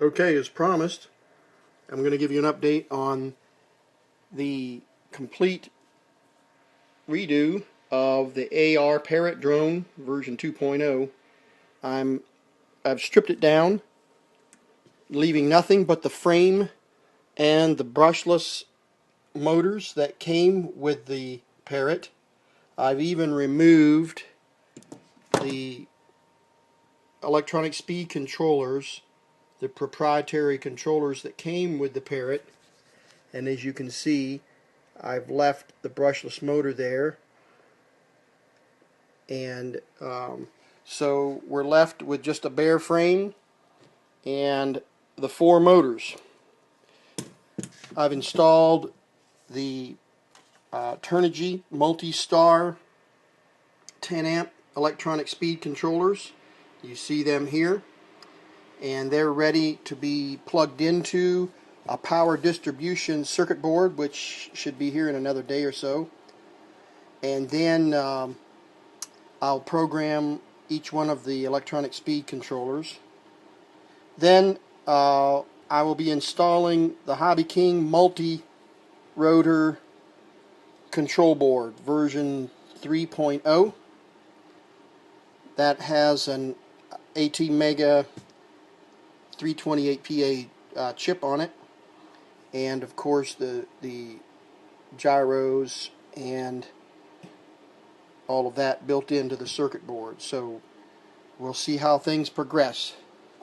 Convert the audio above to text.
Okay, as promised, I'm going to give you an update on the complete redo of the AR Parrot Drone version 2.0. I've stripped it down, leaving nothing but the frame and the brushless motors that came with the Parrot. I've even removed the electronic speed controllers, the proprietary controllers that came with the Parrot, and as you can see, I've left the brushless motor there, and so we're left with just a bare frame and the four motors. I've installed the Turnigy multi-star 10 amp electronic speed controllers. You see them here, and they're ready to be plugged into a power distribution circuit board, which should be here in another day or so. And then I'll program each one of the electronic speed controllers. Then I will be installing the Hobby King multi-rotor control board version 3.0 that has an AT-Mega 328PA chip on it, and of course the gyros and all of that built into the circuit board. So we'll see how things progress.